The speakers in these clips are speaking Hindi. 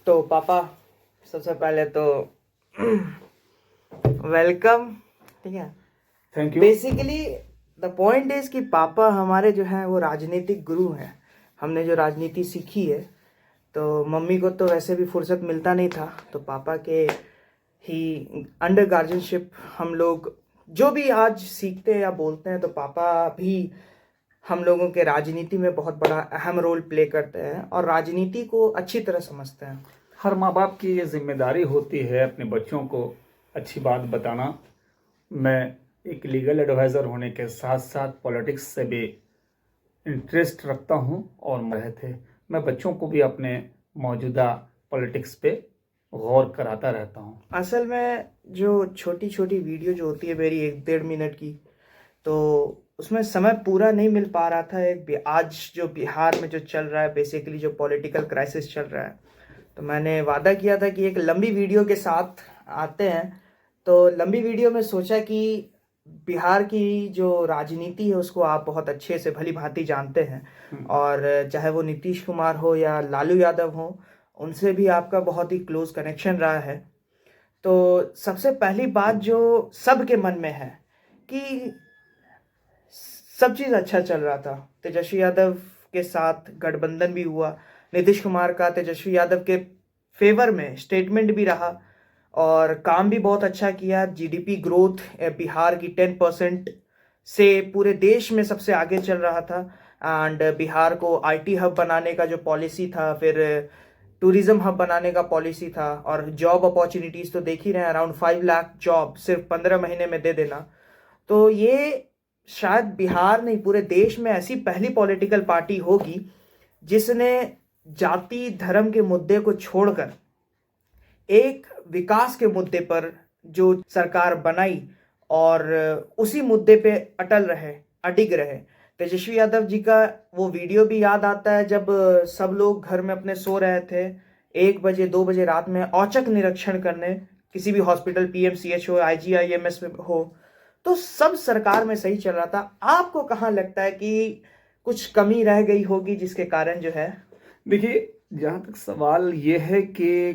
तो पापा, सबसे पहले तो वेलकम। ठीक है। Thank you. Basically the point is कि पापा हमारे जो हैं वो राजनीतिक गुरु हैं। हमने जो राजनीति सीखी है, तो मम्मी को तो वैसे भी फुर्सत मिलता नहीं था, तो पापा के ही अंडर गार्जियनशिप हम लोग जो भी आज सीखते हैं या बोलते हैं, तो पापा भी हम लोगों के राजनीति में बहुत बड़ा अहम रोल प्ले करते हैं और राजनीति को अच्छी तरह समझते हैं। हर माँ बाप की ये जिम्मेदारी होती है अपने बच्चों को अच्छी बात बताना। मैं एक लीगल एडवाइज़र होने के साथ साथ पॉलिटिक्स से भी इंटरेस्ट रखता हूँ और मैं बच्चों को भी अपने मौजूदा पॉलिटिक्स पे गौर कराता रहता हूँ। असल में जो छोटी छोटी वीडियो जो होती है मेरी 1-1.5 मिनट की, तो उसमें समय पूरा नहीं मिल पा रहा था। आज जो बिहार में जो चल रहा है, बेसिकली जो पॉलिटिकल क्राइसिस चल रहा है, तो मैंने वादा किया था कि एक लंबी वीडियो के साथ आते हैं। तो लंबी वीडियो में सोचा कि बिहार की जो राजनीति है उसको आप बहुत अच्छे से भली भांति जानते हैं, और चाहे वो नीतीश कुमार हो या लालू यादव हो, उनसे भी आपका बहुत ही क्लोज कनेक्शन रहा है। तो सबसे पहली बात जो सबके मन में है कि सब चीज़ अच्छा चल रहा था, तेजस्वी यादव के साथ गठबंधन भी हुआ, नीतीश कुमार का तेजस्वी यादव के फेवर में स्टेटमेंट भी रहा और काम भी बहुत अच्छा किया। जीडीपी ग्रोथ बिहार की 10% से पूरे देश में सबसे आगे चल रहा था। एंड बिहार को आईटी हब बनाने का जो पॉलिसी था, फिर टूरिज्म हब बनाने का पॉलिसी था, और जॉब अपॉर्चुनिटीज़ तो देख ही रहे हैं, अराउंड 5 लाख जॉब सिर्फ 15 महीने में दे देना। तो ये शायद बिहार नहीं, पूरे देश में ऐसी पहली पॉलिटिकल पार्टी होगी जिसने जाति धर्म के मुद्दे को छोड़कर एक विकास के मुद्दे पर जो सरकार बनाई और उसी मुद्दे पे अटल रहे, अडिग रहे। तेजस्वी यादव जी का वो वीडियो भी याद आता है जब सब लोग घर में अपने सो रहे थे, 1 बजे 2 बजे रात में औचक निरीक्षण करने, किसी भी हॉस्पिटल, पीएमसीएच हो, आईजीआईएमएस में हो, तो सब सरकार में सही चल रहा था। आपको कहाँ लगता है कि कुछ कमी रह गई होगी जिसके कारण जो है? देखिए, जहाँ तक सवाल ये है कि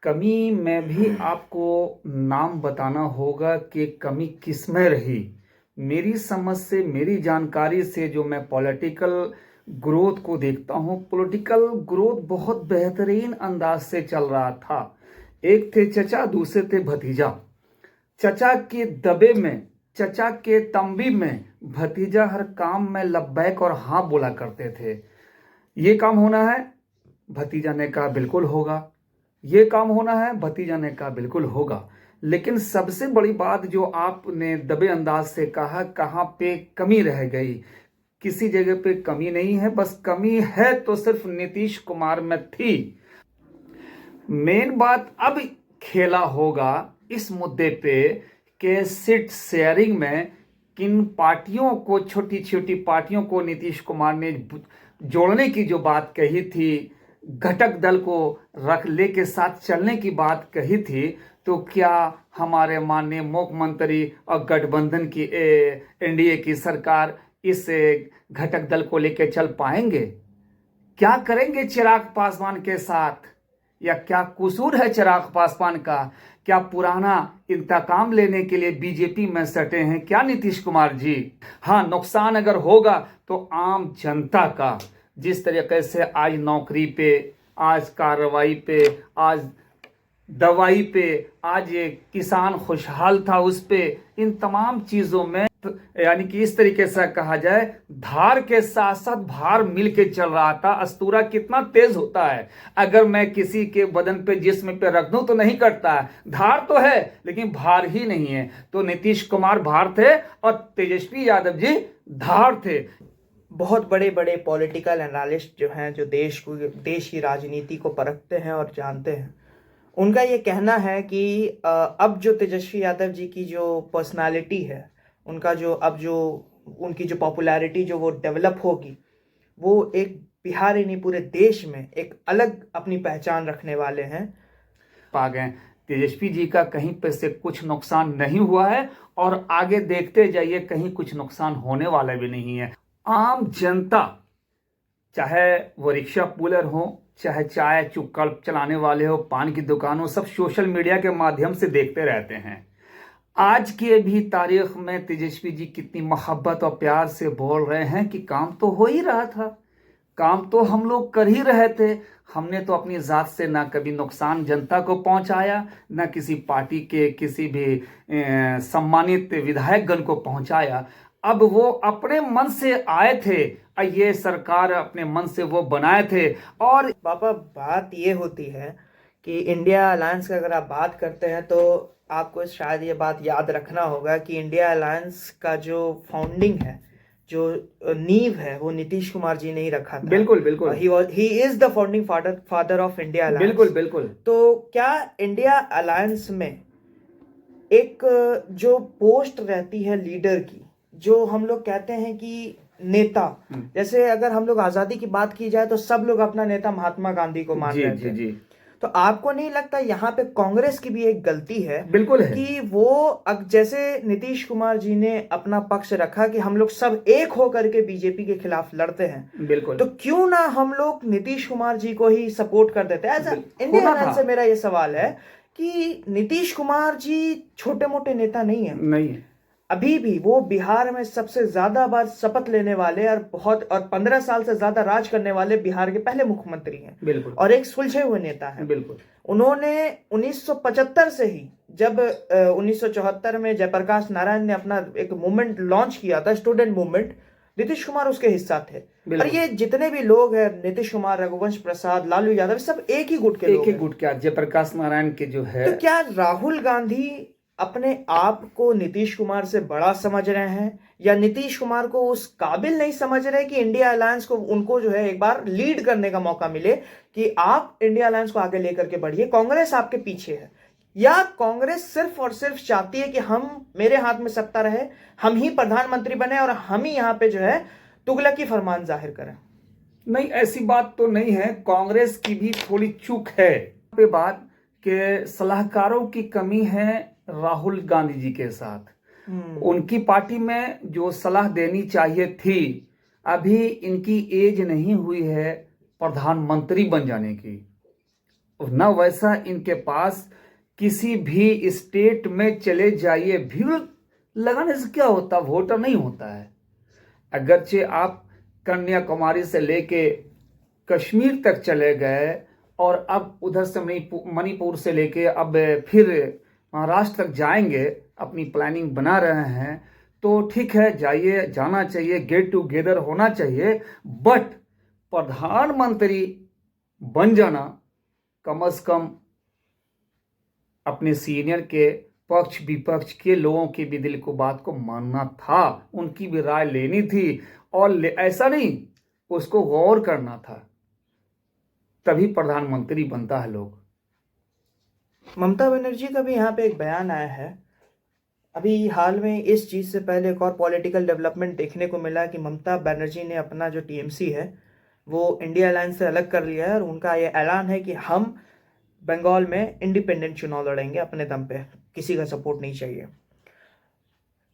कमी में भी आपको नाम बताना होगा कि कमी किस में रही। मेरी समझ से, मेरी जानकारी से, जो मैं पॉलिटिकल ग्रोथ को देखता हूँ, पॉलिटिकल ग्रोथ बहुत बेहतरीन अंदाज से चल रहा था। एक थे चचा, दूसरे थे भतीजा। चचा के दबे में, चचा के तंबी में भतीजा हर काम में लब्बैक और हाँ बोला करते थे। ये काम होना है, भतीजा ने कहा बिल्कुल होगा। ये काम होना है, भतीजा ने कहा बिल्कुल होगा। लेकिन सबसे बड़ी बात जो आपने दबे अंदाज से कहा, कहाँ पे कमी रह गई? किसी जगह पे कमी नहीं है, बस कमी है तो सिर्फ नीतीश कुमार में थी। मेन बात अब खेला होगा इस मुद्दे पे कि सीट शेयरिंग में किन पार्टियों को, छोटी छोटी पार्टियों को नीतीश कुमार ने जोड़ने की जो बात कही थी, घटक दल को रख ले के साथ चलने की बात कही थी, तो क्या हमारे माननीय मुख्यमंत्री और गठबंधन की एनडीए की सरकार इस घटक दल को लेकर चल पाएंगे? क्या करेंगे चिराग पासवान के साथ? या क्या कसूर है चिराग पासवान का? क्या पुराना इंतकाम लेने के लिए बीजेपी में सटे हैं क्या नीतीश कुमार जी? हाँ, नुकसान अगर होगा तो आम जनता का। जिस तरीके से आज नौकरी पे, आज कार्रवाई पे, आज दवाई पे, आज ये किसान खुशहाल था उस पे, इन तमाम चीजों में यानी कि इस तरीके से कहा जाए, धार के साथ साथ भार मिल के चल रहा था। अस्तूरा कितना तेज होता है, अगर मैं किसी के बदन पे, जिस्म पे रख दूं तो नहीं कटता है। धार तो है लेकिन भार ही नहीं है। तो नीतीश कुमार भार थे और तेजस्वी यादव जी धार थे। बहुत बड़े बड़े पॉलिटिकल एनालिस्ट जो हैं, जो देश की राजनीति को परखते हैं और जानते हैं, उनका ये कहना है कि अब जो तेजस्वी यादव जी की जो पर्सनालिटी है, उनका जो अब जो उनकी जो पॉपुलैरिटी जो वो डेवलप होगी, वो एक बिहार ही नहीं पूरे देश में एक अलग अपनी पहचान रखने वाले हैं। पा गए तेजस्वी जी का कहीं पे से कुछ नुकसान नहीं हुआ है और आगे देखते जाइए कहीं कुछ नुकसान होने वाला भी नहीं है। आम जनता चाहे वो रिक्शा पुलर हो, चाहे चाय चुक्कड़ चलाने वाले हो, पान की दुकान हो, सब सोशल मीडिया के माध्यम से देखते रहते हैं। आज के भी तारीख में तेजस्वी जी कितनी मोहब्बत और प्यार से बोल रहे हैं कि काम तो हो ही रहा था, काम तो हम लोग कर ही रहे थे। हमने तो अपनी जात से ना कभी नुकसान जनता को पहुंचाया, ना किसी पार्टी के किसी भी सम्मानित विधायकगण को पहुंचाया। अब वो अपने मन से आए थे, ये सरकार अपने मन से वो बनाए थे। और पापा बात ये होती है कि इंडिया अलायंस की अगर आप बात करते हैं तो आपको शायद ये बात याद रखना होगा कि इंडिया अलायंस का जो फाउंडिंग है, जो नींव है, वो नीतीश कुमार जी ने ही रखा था। बिल्कुल बिल्कुल, he is the founding father of India alliance. बिल्कुल बिल्कुल। तो क्या इंडिया अलायंस में एक जो पोस्ट रहती है लीडर की, जो हम लोग कहते हैं कि नेता, जैसे अगर हम लोग आजादी की बात की जाए तो सब लोग अपना नेता महात्मा गांधी को मान रहे थे। जी। तो आपको नहीं लगता यहाँ पे कांग्रेस की भी एक गलती है? बिल्कुल है कि वो जैसे नीतीश कुमार जी ने अपना पक्ष रखा कि हम लोग सब एक होकर के बीजेपी के खिलाफ लड़ते हैं, बिल्कुल, तो क्यों ना हम लोग नीतीश कुमार जी को ही सपोर्ट कर देते हैं? ऐसा इंडिया अलायंस से मेरा ये सवाल है कि नीतीश कुमार जी छोटे मोटे नेता नहीं है। अभी भी वो बिहार में सबसे ज्यादा बार शपथ लेने वाले और 15 साल से ज्यादा राज करने वाले बिहार के पहले मुख्यमंत्री हैं। बिल्कुल, और एक सुलझे हुए नेता हैं। बिल्कुल। उन्होंने 1975 से ही, जब 1974 में जयप्रकाश नारायण ने अपना एक मूवमेंट लॉन्च किया था, स्टूडेंट मूवमेंट, नीतीश कुमार उसके हिस्सा थे। और ये जितने भी लोग हैं, नीतीश कुमार, रघुवंश प्रसाद, लालू यादव, सब एक ही गुट के लोग हैं। एक ही गुट के, जयप्रकाश नारायण के जो है। तो क्या राहुल गांधी अपने आप को नीतीश कुमार से बड़ा समझ रहे हैं, या नीतीश कुमार को उस काबिल नहीं समझ रहे कि इंडिया अलायंस को, उनको जो है एक बार लीड करने का मौका मिले कि आप इंडिया अलायंस को आगे लेकर के बढ़िए, कांग्रेस आपके पीछे है? या कांग्रेस सिर्फ और सिर्फ चाहती है कि मेरे हाथ में सत्ता रहे, हम ही प्रधानमंत्री बने और हम ही यहाँ पे जो है तुगलकी फरमान जाहिर करें? नहीं, ऐसी बात तो नहीं है। कांग्रेस की भी थोड़ी चूक है पे बात के सलाहकारों की कमी है राहुल गांधी जी के साथ। उनकी पार्टी में जो सलाह देनी चाहिए थी, अभी इनकी एज नहीं हुई है प्रधानमंत्री बन जाने की, न वैसा इनके पास किसी भी स्टेट में चले जाइए, भीड़ लगाने से क्या होता, वोटर नहीं होता है। अगरचे आप कन्याकुमारी से लेके कश्मीर तक चले गए और अब उधर से मणिपुर से लेके अब फिर महाराष्ट्र तक जाएंगे, अपनी प्लानिंग बना रहे हैं, तो ठीक है, जाइए, जाना चाहिए, गेट टुगेदर होना चाहिए, बट प्रधानमंत्री बन जाना कम से कम अपने सीनियर के पक्ष विपक्ष के लोगों की भी दिल को बात को मानना था, उनकी भी राय लेनी थी, और ऐसा नहीं, उसको गौर करना था, तभी प्रधानमंत्री बनता है लोग। ममता बनर्जी का भी यहाँ पे एक बयान आया है अभी हाल में। इस चीज़ से पहले एक और पॉलिटिकल डेवलपमेंट देखने को मिला कि ममता बनर्जी ने अपना जो टीएमसी है वो इंडिया अलायंस से अलग कर लिया है, और उनका ये ऐलान है कि हम बंगाल में इंडिपेंडेंट चुनाव लड़ेंगे अपने दम पे, किसी का सपोर्ट नहीं चाहिए।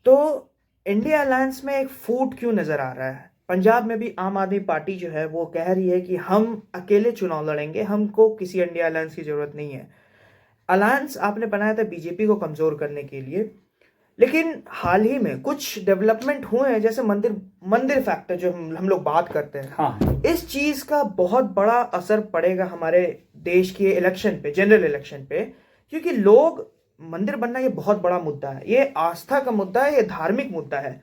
तो इंडिया अलायंस में एक फूट क्यों नज़र आ रहा है? पंजाब में भी आम आदमी पार्टी जो है वो कह रही है कि हम अकेले चुनाव लड़ेंगे, हमको किसी इंडिया अलायंस की ज़रूरत नहीं है। अलायंस आपने बनाया था बीजेपी को कमज़ोर करने के लिए, लेकिन हाल ही में कुछ डेवलपमेंट हुए हैं, जैसे मंदिर फैक्टर जो हम लोग बात करते हैं। हाँ। इस चीज़ का बहुत बड़ा असर पड़ेगा हमारे देश के इलेक्शन पे, जनरल इलेक्शन पे, क्योंकि लोग, मंदिर बनना ये बहुत बड़ा मुद्दा है, ये आस्था का मुद्दा है, ये धार्मिक मुद्दा है।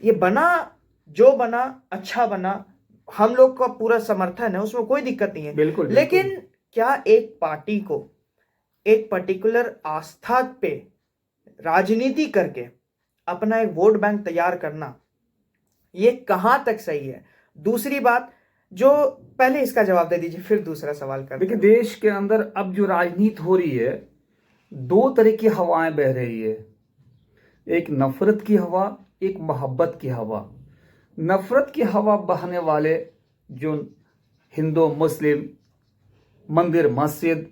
ये बना जो बना अच्छा बना, हम लोग का पूरा समर्थन है, उसमें कोई दिक्कत नहीं है। बिल्कुल। लेकिन क्या एक पार्टी को एक पर्टिकुलर आस्था पे राजनीति करके अपना एक वोट बैंक तैयार करना, ये कहां तक सही है? दूसरी बात, जो पहले इसका जवाब दे दीजिए, फिर दूसरा सवाल कर। देखिए, देश के अंदर अब जो राजनीति हो रही है, दो तरह की हवाएं बह रही है, एक नफरत की हवा, एक मोहब्बत की हवा। नफरत की हवा बहने वाले जो हिंदू मुस्लिम, मंदिर मस्जिद,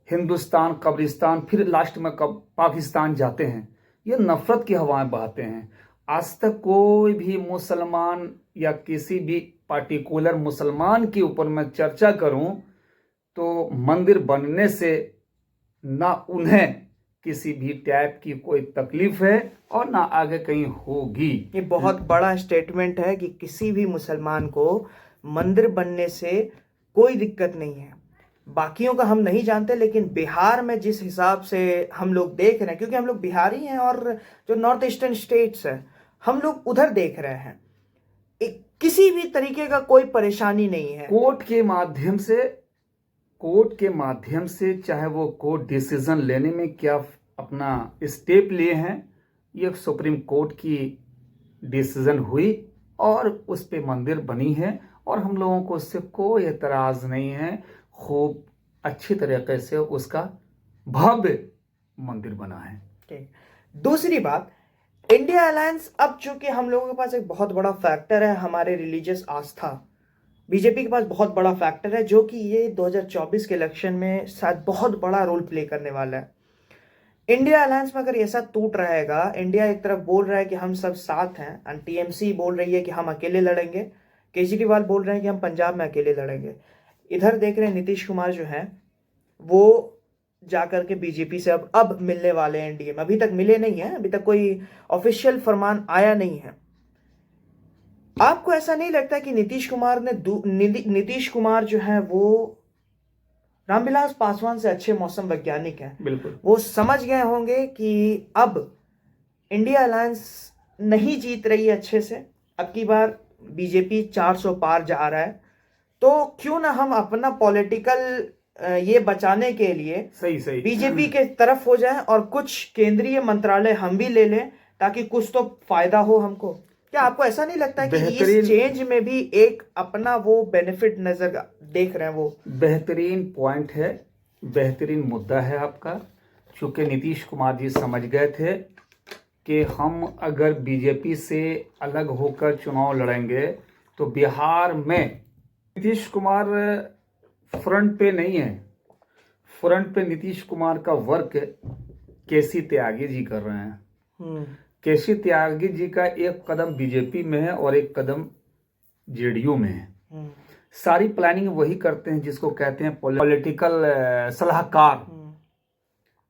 हिंदुस्तान कब्रिस्तान, फिर लास्ट में पाकिस्तान जाते हैं, ये नफरत की हवाएं बहाते हैं। आज तक कोई भी मुसलमान या किसी भी पार्टिकुलर मुसलमान के ऊपर मैं चर्चा करूं तो मंदिर बनने से ना उन्हें किसी भी टाइप की कोई तकलीफ है और ना आगे कहीं होगी। ये बहुत बड़ा स्टेटमेंट है कि किसी भी मुसलमान को मंदिर बनने से कोई दिक्कत नहीं है। बाकियों का हम नहीं जानते, लेकिन बिहार में जिस हिसाब से हम लोग देख रहे हैं, क्योंकि हम लोग बिहारी हैं और जो नॉर्थ ईस्टर्न स्टेट्स है हम लोग उधर देख रहे हैं, किसी भी तरीके का कोई परेशानी नहीं है। कोर्ट के माध्यम से चाहे वो कोर्ट डिसीजन लेने में क्या अपना स्टेप लिए हैं, ये सुप्रीम कोर्ट की डिसीजन हुई और उस पे मंदिर बनी है और हम लोगों को उससे कोई एतराज नहीं है। खूब अच्छी तरीके से उसका भव्य मंदिर बना है। ठीक। दूसरी बात, इंडिया अलायंस, अब चूंकि हम लोगों के पास एक बहुत बड़ा फैक्टर है हमारे रिलीजियस आस्था, बीजेपी के पास बहुत बड़ा फैक्टर है, जो कि ये 2024 के इलेक्शन में शायद बहुत बड़ा रोल प्ले करने वाला है। इंडिया अलायंस में अगर ऐसा टूट रहेगा, इंडिया एक तरफ बोल रहा है कि हम सब साथ हैं और टीएमसी बोल रही है कि हम अकेले लड़ेंगे, केजरीवाल बोल रहे हैं कि हम पंजाब में अकेले लड़ेंगे, इधर देख रहे हैं नीतीश कुमार जो हैं वो जाकर के बीजेपी से अब मिलने वाले हैं एनडीए में। अभी तक मिले नहीं है, अभी तक कोई ऑफिशियल फरमान आया नहीं है। आपको ऐसा नहीं लगता कि नीतीश कुमार जो है वो रामविलास पासवान से अच्छे मौसम वैज्ञानिक हैं? बिल्कुल। वो समझ गए होंगे कि अब इंडिया अलायंस नहीं जीत रही है अच्छे से, अब की बार बीजेपी 400 पार जा रहा है, तो क्यों ना हम अपना पॉलिटिकल ये बचाने के लिए सही बीजेपी के तरफ हो जाए और कुछ केंद्रीय मंत्रालय हम भी ले लें, ताकि कुछ तो फायदा हो हमको। क्या आपको ऐसा नहीं लगता कि इस चेंज में भी एक अपना वो बेनिफिट नजर देख रहे हैं? वो बेहतरीन पॉइंट है, बेहतरीन मुद्दा है आपका। चूंकि नीतीश कुमार जी समझ गए थे कि हम अगर बीजेपी से अलग होकर चुनाव लड़ेंगे तो बिहार में नीतीश कुमार फ्रंट पे नहीं है, फ्रंट पे नीतीश कुमार का वर्क केसी त्यागी जी कर रहे हैं। केसी त्यागी जी का एक कदम बीजेपी में है और एक कदम जेडीयू में है। सारी प्लानिंग वही करते हैं जिसको कहते हैं पॉलिटिकल सलाहकार,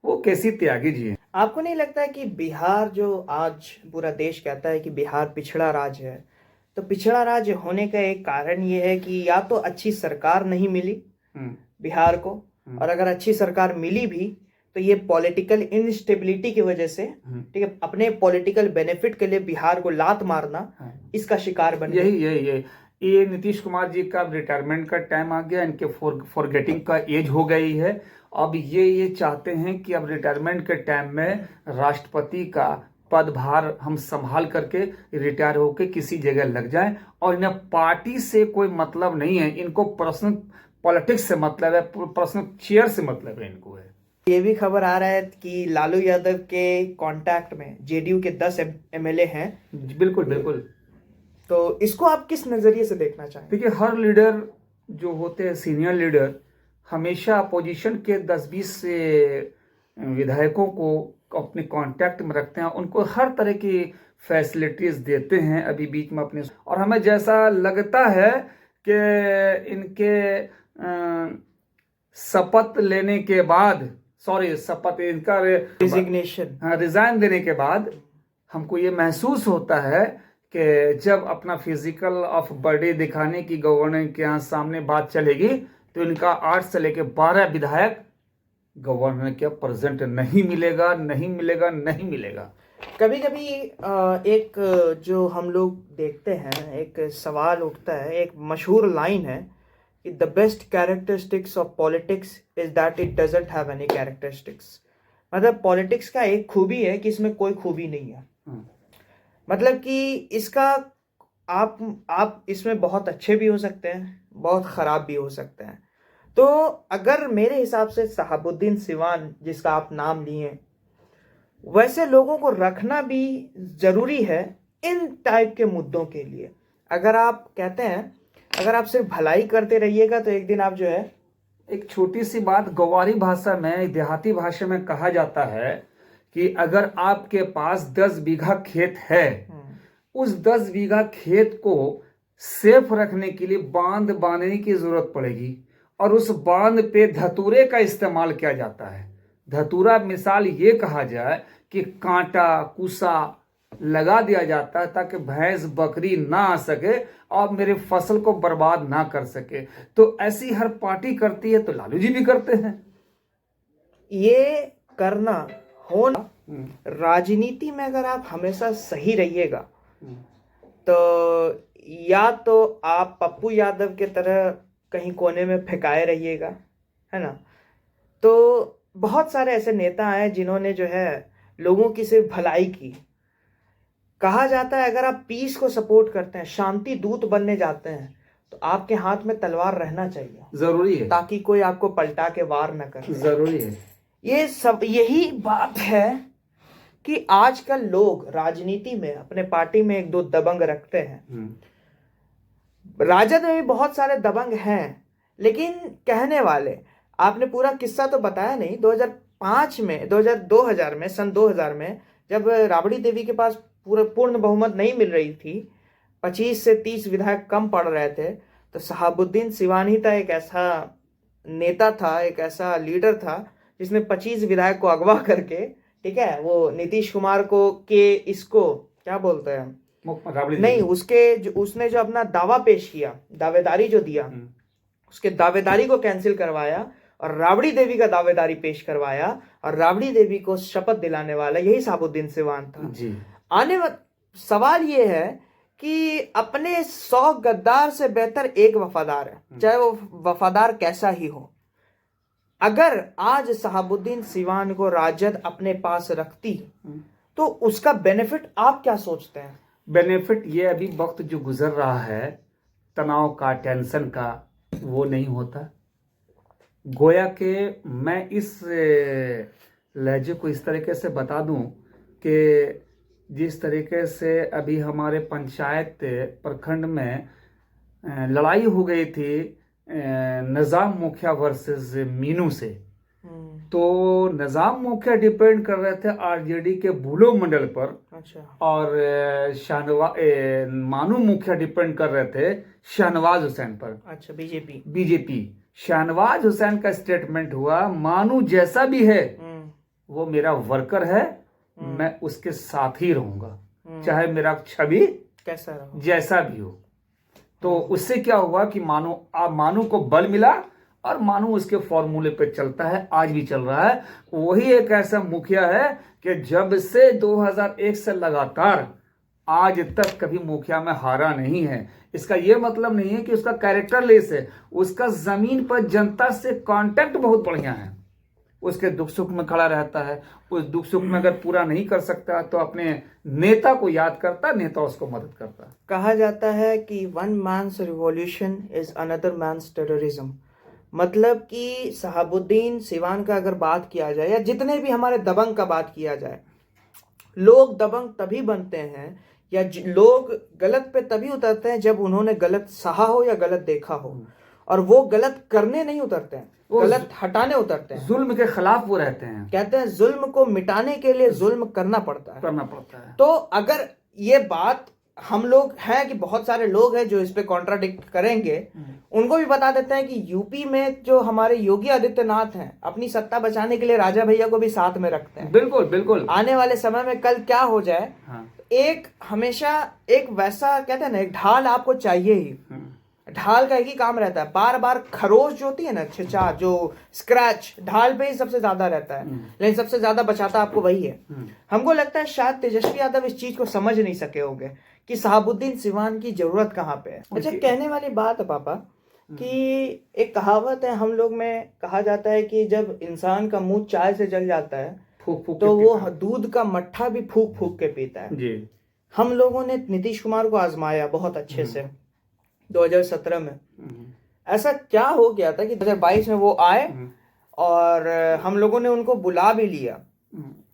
वो केसी त्यागी जी हैं। आपको नहीं लगता है कि बिहार, जो आज पूरा देश कहता है कि बिहार पिछड़ा राज्य है, तो पिछड़ा राज्य होने का एक कारण ये है कि या तो अच्छी सरकार नहीं मिली बिहार को, और अगर अच्छी सरकार मिली भी तो ये पॉलिटिकल इनस्टेबिलिटी की वजह से, ठीक है, अपने पॉलिटिकल बेनिफिट के लिए बिहार को लात मारना, इसका शिकार बन गए। ये नीतीश कुमार जी का रिटायरमेंट का टाइम आ गया, इनके फॉरगेटिंग का एज हो गई है। अब ये चाहते हैं कि अब रिटायरमेंट के टाइम में राष्ट्रपति का पदभार हम संभाल करके रिटायर होके किसी जगह लग जाएं, और इन्हें पार्टी से कोई मतलब नहीं है, इनको पर्सनल पॉलिटिक्स से मतलब है, पर्सनल चेयर से मतलब है इनको है। ये भी खबर आ रहा है कि लालू यादव के कांटेक्ट में जेडीयू के 10 एमएलए हैं। बिल्कुल। तो इसको आप किस नजरिए से देखना चाहेंगे? देखिए, हर लीडर जो होते हैं, सीनियर लीडर, हमेशा अपोजिशन के 10-20 विधायकों को अपने कांटेक्ट में रखते हैं, उनको हर तरह की फैसिलिटीज देते हैं अभी बीच में अपने। और हमें जैसा लगता है कि इनके शपथ लेने के बाद, शपथ इनका रिजाइन देने के बाद हमको ये महसूस होता है कि जब अपना फिजिकल ऑफ बॉडी दिखाने की गवर्नर के यहाँ सामने बात चलेगी तो इनका 8 से लेकर 12 विधायक गवर्नर के प्रेजेंट नहीं मिलेगा। कभी कभी एक जो हम लोग देखते हैं, एक सवाल उठता है, एक मशहूर लाइन है कि the best characteristics of politics is that it doesn't have any characteristics. मतलब पॉलिटिक्स का एक खूबी है कि इसमें कोई खूबी नहीं है। मतलब कि इसका आप इसमें बहुत अच्छे भी हो सकते हैं, बहुत खराब भी हो सकते हैं। तो अगर मेरे हिसाब से शहाबुद्दीन सिवान, जिसका आप नाम लिए, वैसे लोगों को रखना भी जरूरी है इन टाइप के मुद्दों के लिए। अगर आप कहते हैं अगर आप सिर्फ भलाई करते रहिएगा तो एक दिन आप जो है, एक छोटी सी बात गवारी भाषा में, देहाती भाषा में कहा जाता है कि अगर आपके पास 10 बीघा खेत है, उस 10 बीघा खेत को सेफ रखने के लिए बांध बांधने की जरूरत पड़ेगी, और उस बांध पे धतूरे का इस्तेमाल किया जाता है। धतूरा मिसाल ये कहा जाए कि कांटा कुसा लगा दिया जाता है ताकि भैंस बकरी ना आ सके और मेरे फसल को बर्बाद ना कर सके। तो ऐसी हर पार्टी करती है, तो लालू जी भी करते हैं। ये करना होना राजनीति में अगर आप हमेशा सही रहिएगा तो या तो आप पप्पू यादव के तरह कहीं कोने में फेंकाए रहिएगा, है ना। तो बहुत सारे ऐसे नेता हैं जिन्होंने जो है लोगों की सिर्फ भलाई की। कहा जाता है अगर आप पीस को सपोर्ट करते हैं, शांति दूत बनने जाते हैं, तो आपके हाथ में तलवार रहना चाहिए, जरूरी है, ताकि कोई आपको पलटा के वार न करे। जरूरी है। ये सब यही बात है कि आजकल लोग राजनीति में अपने पार्टी में एक दो दबंग रखते हैं। राजद में भी बहुत सारे दबंग हैं, लेकिन कहने वाले, आपने पूरा किस्सा तो बताया नहीं। 2005 में 2000 में सन 2000 में जब राबड़ी देवी के पास पूर्ण बहुमत नहीं मिल रही थी, 25 से 30 विधायक कम पड़ रहे थे, तो शहाबुद्दीन सिवानी था, एक ऐसा नेता था, एक ऐसा लीडर था जिसने 25 विधायक को अगवा करके, ठीक है, वो नीतीश कुमार को के इसको क्या बोलते हैं, नहीं, उसने जो अपना दावा पेश किया, दावेदारी जो दिया, उसके दावेदारी को कैंसिल करवाया और राबड़ी देवी का दावेदारी पेश करवाया, और राबड़ी देवी को शपथ दिलाने वाला यही शहाबुद्दीन सिवान था जी। सवाल ये है कि अपने 100 गद्दार से बेहतर एक वफादार है, चाहे वो वफादार कैसा ही हो। अगर आज शहाबुद्दीन सिवान को राजद अपने पास रखती तो उसका बेनिफिट आप क्या सोचते हैं? बेनिफिट ये अभी वक्त जो गुजर रहा है, तनाव का, टेंशन का, वो नहीं होता। गोया के मैं इस लहजे को इस तरीके से बता दूं कि जिस तरीके से अभी हमारे पंचायत प्रखंड में लड़ाई हो गई थी निज़ाम मुखिया वर्सेस मीनू से, तो निज़ाम मुखिया डिपेंड कर रहे थे आरजेडी के बुलो मंडल पर। अच्छा। और मानू मुखिया डिपेंड कर रहे थे शहनवाज हुसैन पर। अच्छा, बीजेपी। शहनवाज हुसैन का स्टेटमेंट हुआ, मानू जैसा भी है वो मेरा वर्कर है, मैं उसके साथ ही रहूंगा, चाहे मेरा छवि जैसा भी हो। तो उससे क्या हुआ कि मानू को बल मिला और मानू उसके फॉर्मूले पे चलता है, आज भी चल रहा है। वही एक ऐसा मुखिया है कि जब से 2001 से लगातार आज तक कभी मुखिया में हारा नहीं है। इसका यह मतलब नहीं है कि उसका कैरेक्टर लेस है, उसका जमीन पर जनता से कांटेक्ट बहुत बढ़िया है, उसके दुख सुख में खड़ा रहता है। उस दुख सुख में अगर पूरा नहीं कर सकता तो अपने नेता को याद करता, नेता उसको मदद करता। कहा जाता है कि one man's revolution is another man's terrorism. मतलब कि शहाबुद्दीन सिवान का अगर बात किया जाए या जितने भी हमारे दबंग का बात किया जाए, लोग दबंग तभी बनते हैं या लोग गलत पे तभी उतरते हैं जब उन्होंने गलत सहा हो या गलत देखा हो, और वो गलत करने नहीं उतरते हैं, गलत हटाने उतरते हैं। जुल्म के खिलाफ वो रहते हैं। कहते हैं जुल्म को मिटाने के लिए जुल्म करना पड़ता है। तो अगर ये बात हम लोग हैं कि बहुत सारे लोग हैं जो इस पे कॉन्ट्राडिक्ट करेंगे, उनको भी बता देते हैं कि यूपी में जो हमारे योगी आदित्यनाथ हैं, अपनी सत्ता बचाने के लिए राजा भैया को भी साथ में रखते हैं। बिल्कुल बिल्कुल। आने वाले समय में कल क्या हो जाए, एक हमेशा एक वैसा कहते हैं ना, एक ढाल आपको चाहिए ही। ढाल का एक ही काम रहता है, बार बार खरोच जो होती है ना, छिचा जो स्क्रैच, ढाल पे ही सबसे ज्यादा रहता है, लेकिन सबसे ज्यादा बचाता आपको वही है। हमको लगता है शायद तेजस्वी यादव इस चीज को समझ नहीं सके होंगे कि शहाबुद्दीन सिवान की जरूरत कहाँ पे है। अच्छा, कहने वाली बात है पापा कि एक कहावत है हम लोग में, कहा जाता है कि जब इंसान का मुंह चाय से जल जाता है तो वो दूध का मट्ठा भी फूक फूक के पीता है जी। हम लोगों ने नीतीश कुमार को आजमाया बहुत अच्छे से 2017 में। ऐसा क्या हो गया था कि 2022 में वो आए और हम लोगों ने उनको बुला भी लिया।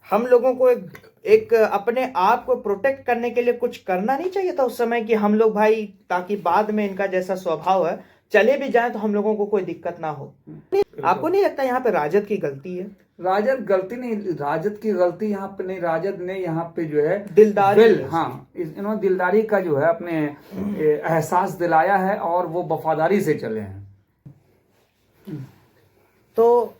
हम लोगों को एक अपने आप को प्रोटेक्ट करने के लिए कुछ करना नहीं चाहिए था उस समय कि हम लोग भाई, ताकि बाद में इनका जैसा स्वभाव है चले भी जाए तो हम लोगों को कोई दिक्कत ना हो। आपको नहीं लगता यहाँ पे राजद की गलती है? राजद गलती नहीं, राजद की गलती यहाँ पे नहीं, राजद ने यहाँ पे जो है दिलदारी है हाँ इन्होंने दिलदारी का जो है अपने एहसास दिलाया है और वो वफादारी से चले हैं। तो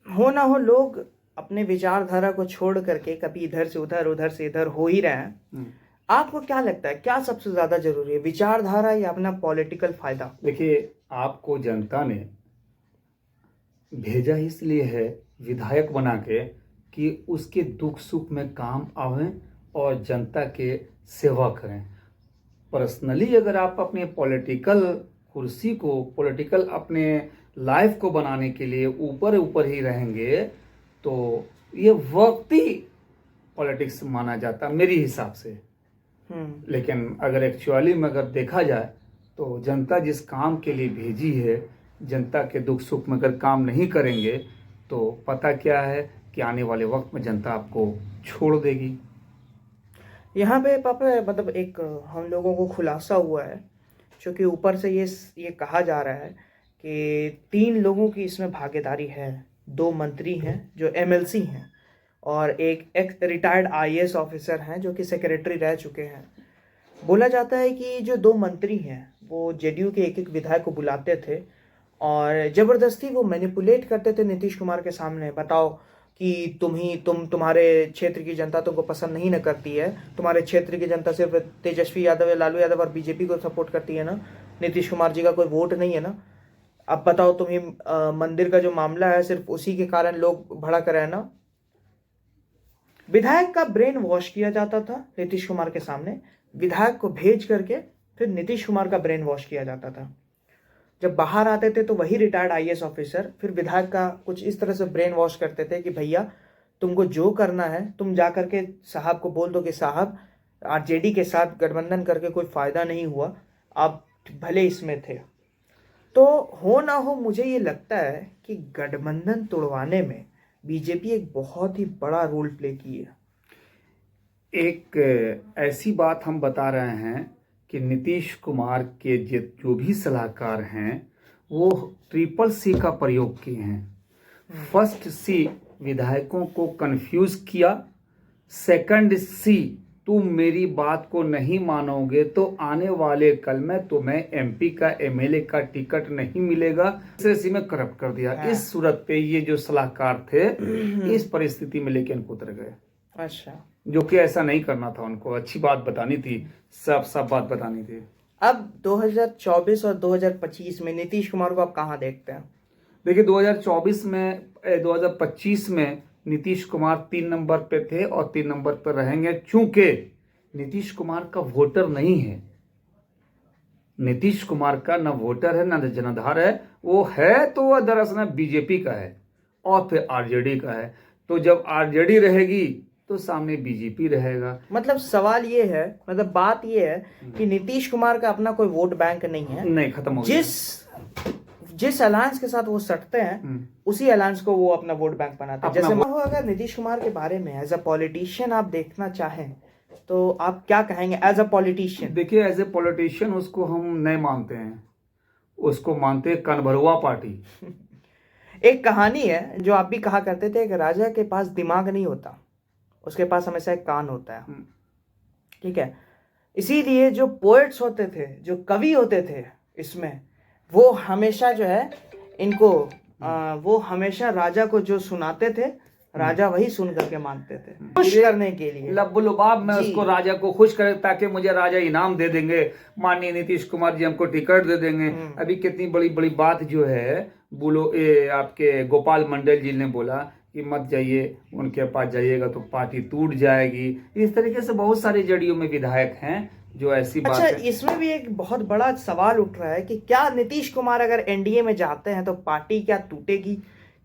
हो ना हो लोग अपने विचारधारा को छोड़ करके कभी इधर से उधर उधर से इधर हो ही रहे हैं। आपको क्या लगता है क्या सबसे ज्यादा जरूरी है, विचारधारा या अपना पॉलिटिकल फायदा? देखिए, आपको जनता ने भेजा इसलिए है विधायक बना के कि उसके दुख सुख में काम आवें और जनता के सेवा करें। पर्सनली अगर आप अपने पॉलिटिकल कुर्सी को, पॉलिटिकल अपने लाइफ को बनाने के लिए ऊपर ऊपर ही रहेंगे तो ये वक्ती पॉलिटिक्स माना जाता मेरे हिसाब से। लेकिन अगर एक्चुअली में अगर देखा जाए तो जनता जिस काम के लिए भेजी है, जनता के दुख सुख में अगर काम नहीं करेंगे तो पता क्या है कि आने वाले वक्त में जनता आपको छोड़ देगी। यहाँ पे पापा मतलब एक हम लोगों को खुलासा हुआ है, क्योंकि ऊपर से ये कहा जा रहा है कि 3 लोगों की इसमें भागीदारी है। 2 मंत्री हैं जो एमएलसी हैं और एक रिटायर्ड आईएएस ऑफिसर हैं जो कि सेक्रेटरी रह चुके हैं। बोला जाता है कि जो 2 मंत्री हैं वो जेडीयू के एक विधायक को बुलाते थे और ज़बरदस्ती वो मैनिपुलेट करते थे नीतीश कुमार के सामने। बताओ कि तुम्हारे क्षेत्र की जनता तुमको पसंद नहीं न करती है, तुम्हारे क्षेत्र की जनता सिर्फ तेजस्वी यादव या लालू यादव और बीजेपी को सपोर्ट करती है ना, नीतीश कुमार जी का कोई वोट नहीं है ना। अब बताओ तुम्हें मंदिर का जो मामला है सिर्फ उसी के कारण लोग भड़क रहे हैं ना। विधायक का ब्रेन वॉश किया जाता था नीतीश कुमार के सामने, विधायक को भेज करके फिर नीतीश कुमार का ब्रेन वॉश किया जाता था। जब बाहर आते थे तो वही रिटायर्ड आईएएस ऑफिसर फिर विधायक का कुछ इस तरह से ब्रेन वॉश करते थे कि भैया तुमको जो करना है तुम जा करके साहब को बोल दो कि साहब आरजेडी के साथ गठबंधन करके कोई फ़ायदा नहीं हुआ, आप भले इसमें थे। तो हो ना हो मुझे ये लगता है कि गठबंधन तोड़वाने में बीजेपी एक बहुत ही बड़ा रोल प्ले की है। एक ऐसी बात हम बता रहे हैं कि नीतीश कुमार के जो भी सलाहकार हैं वो CCC का प्रयोग किए हैं। फर्स्ट C विधायकों को कंफ्यूज किया, सेकंड C तुम मेरी बात को नहीं मानोगे तो आने वाले कल में तुम्हें MP का MLA का टिकट नहीं मिलेगा। तीसरे C में करप्ट कर दिया। इस सूरत पे ये जो सलाहकार थे इस परिस्थिति में लेके इनको उतर गए। अच्छा, जो कि ऐसा नहीं करना था, उनको अच्छी बात बतानी थी, सब बात बतानी थी। अब 2024 और 2025 में नीतीश कुमार को आप कहाँ देखते हैं? देखिए 2025 में नीतीश कुमार 3 नंबर पे थे और 3 नंबर पर रहेंगे, चूंकि नीतीश कुमार का वोटर नहीं है। नीतीश कुमार का न वोटर है न जनाधार है, वो है तो वह दरअसल बीजेपी का है और फिर आरजेडी का है। तो जब आरजेडी रहेगी तो सामने बीजेपी रहेगा। मतलब सवाल ये है, मतलब बात ये है कि नीतीश कुमार का अपना कोई वोट बैंक नहीं है, नहीं, खत्म हो गया। जिस अलायंस के साथ वो सटते हैं उसी अलायंस को वो अपना वोट बैंक बनाते हैं। जैसे अगर नीतीश कुमार के बारे में एज अ पॉलिटिशियन आप देखना चाहें तो आप क्या कहेंगे एज अ पॉलिटिशियन? देखिए, एज ए पॉलिटिशियन उसको हम नहीं मानते हैं, उसको मानते हैं कनभरुआ पार्टी। एक कहानी है जो आप भी कहा करते थे कि राजा के पास दिमाग नहीं होता, उसके पास हमेशा एक कान होता है। ठीक है, इसीलिए जो पोएट्स होते थे, जो कवि होते थे इसमें, वो हमेशा जो है इनको वो हमेशा राजा को जो सुनाते थे, राजा वही सुन करके मानते थे, खुश करने के लिए, लब्बुलुबाब में उसको राजा को खुश करे ताकि मुझे राजा इनाम दे देंगे, माननीय नीतीश कुमार जी हमको टिकट दे देंगे। अभी कितनी बड़ी बड़ी बात जो है बोलो, आपके गोपाल मंडल जी ने बोला कि मत जाइए उनके पास, जाइएगा तो पार्टी टूट जाएगी। इस तरीके से बहुत सारे जड़ियों में विधायक हैं जो ऐसी बात है। इसमें भी एक बहुत बड़ा सवाल उठ रहा है कि क्या नीतीश कुमार अगर एनडीए में जाते हैं तो पार्टी क्या टूटेगी?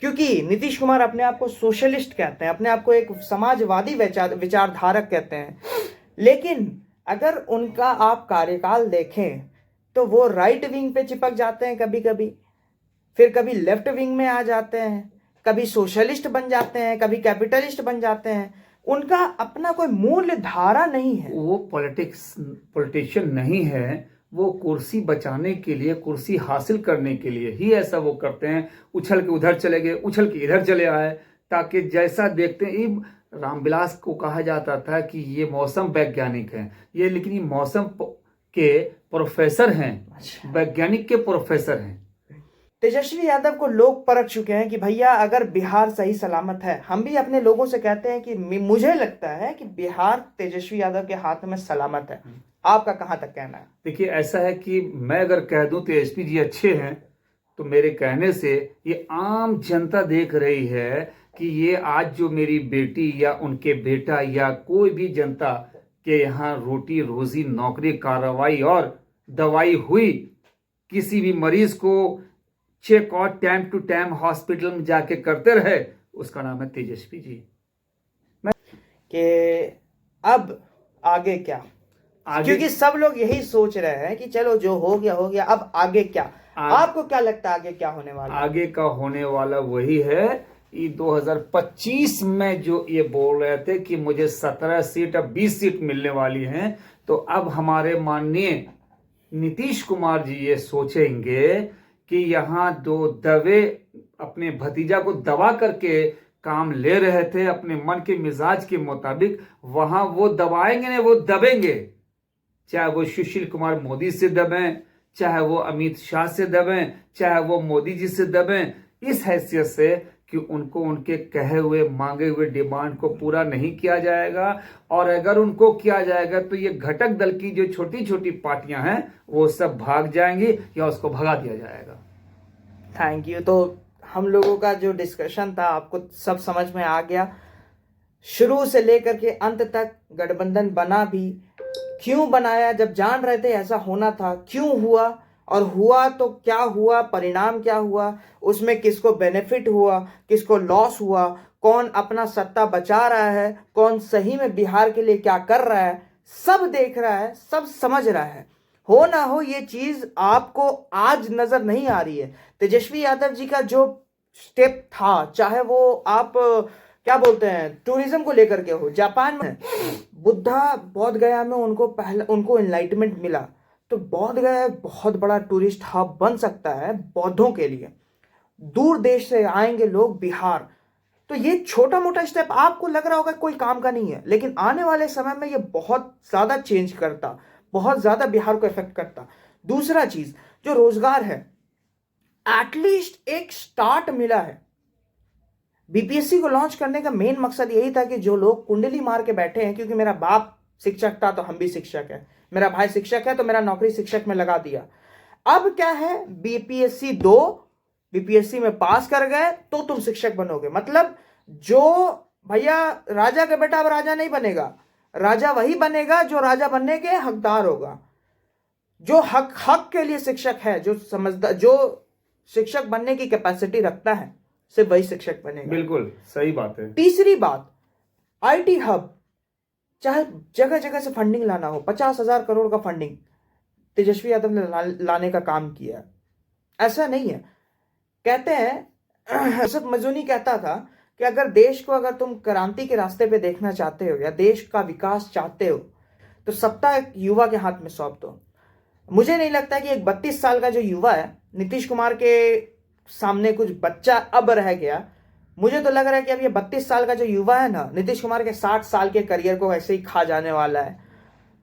क्योंकि नीतीश कुमार अपने आप को सोशलिस्ट कहते हैं, अपने आप को एक समाजवादी विचारधारक कहते हैं, लेकिन अगर उनका आप कार्यकाल देखें तो वो राइट विंग पे चिपक जाते हैं कभी कभी, फिर कभी लेफ्ट विंग में आ जाते हैं, कभी सोशलिस्ट बन जाते हैं, कभी कैपिटलिस्ट बन जाते हैं। उनका अपना कोई मूल्य धारा नहीं है। वो पॉलिटिशियन नहीं है, वो कुर्सी बचाने के लिए, कुर्सी हासिल करने के लिए ही ऐसा वो करते हैं। उछल के उधर चले गए, उछल के इधर चले आए ताकि जैसा देखते हैं, ये रामविलास को कहा जाता था कि ये मौसम वैज्ञानिक हैं, ये लेकिन ये मौसम के प्रोफेसर हैं, वैज्ञानिक के प्रोफेसर हैं। तेजस्वी यादव को लोग परख चुके हैं कि भैया अगर बिहार सही सलामत है, हम भी अपने लोगों से कहते हैं कि मुझे लगता है कि बिहार तेजस्वी यादव के हाथ में सलामत है। आपका कहां तक कहना है? देखिए, ऐसा है कि मैं अगर कह दूं तेजस्वी जी अच्छे हैं, तो मेरे कहने से ये आम जनता देख रही है कि ये आज जो मेरी बेटी या उनके बेटा या कोई भी जनता के यहाँ रोटी रोजी नौकरी कार्रवाई और दवाई हुई, किसी भी मरीज को चेक और टाइम टू टाइम हॉस्पिटल में जाके करते रहे, उसका नाम है तेजस्वी जी। कि अब आगे क्या? क्योंकि सब लोग यही सोच रहे हैं कि चलो जो हो गया हो गया, अब आगे क्या? आपको क्या लगता है आगे क्या होने वाला? आगे का होने वाला वही है, ये 2025 में जो ये बोल रहे थे कि मुझे 17 सीट अब 20 सीट मिलने वाली हैं, तो अब हमारे माननीय नीतीश कुमार जी ये सोचेंगे कि यहाँ दो दबे अपने भतीजा को दबा करके काम ले रहे थे अपने मन के मिजाज के मुताबिक, वहां वो दबाएंगे नहीं, वो दबेंगे। चाहे वो सुशील कुमार मोदी से दबें, चाहे वो अमित शाह से दबें, चाहे वो मोदी जी से दबें, इस हैसियत से कि उनको उनके कहे हुए मांगे हुए डिमांड को पूरा नहीं किया जाएगा, और अगर उनको किया जाएगा तो ये घटक दल की जो छोटी छोटी पार्टियां हैं वो सब भाग जाएंगी या उसको भगा दिया जाएगा। Thank you. तो हम लोगों का जो डिस्कशन था आपको सब समझ में आ गया, शुरू से लेकर के अंत तक गठबंधन बना भी क्यों बनाया, जब जान रहे थे ऐसा होना था, क्यों हुआ, और हुआ तो क्या हुआ, परिणाम क्या हुआ, उसमें किसको बेनिफिट हुआ, किसको लॉस हुआ, कौन अपना सत्ता बचा रहा है, कौन सही में बिहार के लिए क्या कर रहा है, सब देख रहा है, सब समझ रहा है। हो ना हो ये चीज आपको आज नजर नहीं आ रही है। तेजस्वी यादव जी का जो स्टेप था, चाहे वो आप क्या बोलते हैं टूरिज्म को लेकर के हो, जापान में बुद्धा बोध गया में उनको एनलाइटमेंट मिला, तो बोध गया बहुत बड़ा टूरिस्ट हब बन सकता है बौद्धों के लिए। दूर देश से आएंगे लोग बिहार, तो ये छोटा मोटा स्टेप आपको लग रहा होगा कोई काम का नहीं है, लेकिन आने वाले समय में ये बहुत ज्यादा चेंज करता, बहुत ज्यादा बिहार को इफेक्ट करता। दूसरा चीज जो रोजगार है, एटलीस्ट एक स्टार्ट मिला है। बीपीएससी को लॉन्च करने का मेन मकसद यही था कि जो लोग कुंडली मार के बैठे हैं, क्योंकि मेरा बाप शिक्षक था तो हम भी शिक्षक है, मेरा भाई शिक्षक है तो मेरा नौकरी शिक्षक में लगा दिया। अब क्या है, बीपीएससी 2 बीपीएससी में पास कर गए तो तुम शिक्षक बनोगे। मतलब जो भैया राजा का बेटा अब राजा नहीं बनेगा, राजा वही बनेगा जो राजा बनने के हकदार होगा, जो हक के लिए शिक्षक है, जो समझदार, जो शिक्षक बनने की कैपेसिटी रखता है, सिर्फ वही शिक्षक बनेगा। बिल्कुल सही बात है। तीसरी बात, आईटी हब, चाहे जगह जगह से फंडिंग लाना हो, 50,000 करोड़ का फंडिंग तेजस्वी यादव ने लाने का काम किया। ऐसा नहीं है, कहते हैं असद मजूनी कहता था कि अगर देश को, अगर तुम क्रांति के रास्ते पे देखना चाहते हो या देश का विकास चाहते हो तो सत्ता एक युवा के हाथ में सौंप दो। मुझे नहीं लगता कि एक 32 साल का जो युवा है, नीतीश कुमार के सामने कुछ बच्चा अब रह गया। मुझे तो लग रहा है कि अब ये 32 साल का जो युवा है ना, नीतीश कुमार के 60 साल के करियर को ऐसे ही खा जाने वाला है।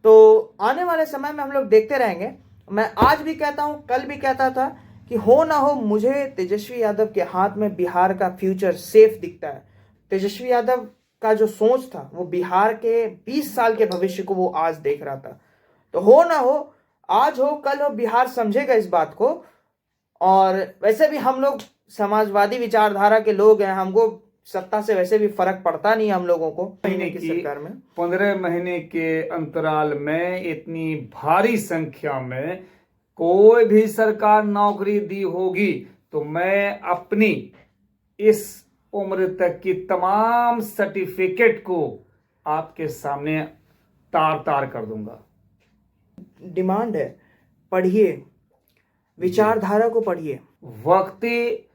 तो आने वाले समय में हम लोग देखते रहेंगे। मैं आज भी कहता हूं, कल भी कहता था कि हो ना हो, मुझे तेजस्वी यादव के हाथ में बिहार का फ्यूचर सेफ दिखता है। तेजस्वी यादव का जो सोच था वो बिहार के 20 साल के भविष्य को वो आज देख रहा था। तो हो ना हो, आज हो कल हो, बिहार समझेगा इस बात को। और वैसे भी हम लोग समाजवादी विचारधारा के लोग हैं, हमको सत्ता से वैसे भी फर्क पड़ता नहीं हम लोगों को। महीने की सरकार में 15 महीने के अंतराल में इतनी भारी संख्या में कोई भी सरकार नौकरी दी होगी तो मैं अपनी इस उम्र तक की तमाम सर्टिफिकेट को आपके सामने तार तार कर दूंगा। डिमांड है, पढ़िए, विचारधारा को पढ़िए, वक्ती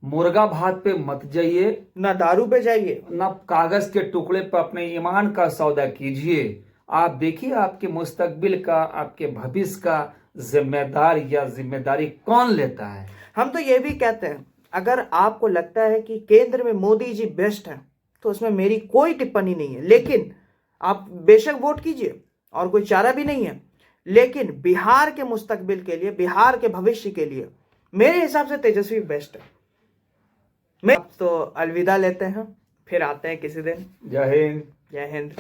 मुर्गा भात पे मत जाइए, ना दारू पे जाइए, ना कागज के टुकड़े पर अपने ईमान का सौदा कीजिए। आप देखिए आपके मुस्तकबिल का, आपके भविष्य का जिम्मेदार या जिम्मेदारी कौन लेता है। हम तो ये भी कहते हैं अगर आपको लगता है कि केंद्र में मोदी जी बेस्ट है तो उसमें मेरी कोई टिप्पणी नहीं है, लेकिन आप बेशक वोट कीजिए और कोई चारा भी नहीं है, लेकिन बिहार के मुस्तकबिल के लिए, बिहार के भविष्य के लिए मेरे हिसाब से तेजस्वी बेस्ट है। मैं तो अलविदा लेते हैं, फिर आते हैं किसी दिन। जय हिंद। जय हिंद।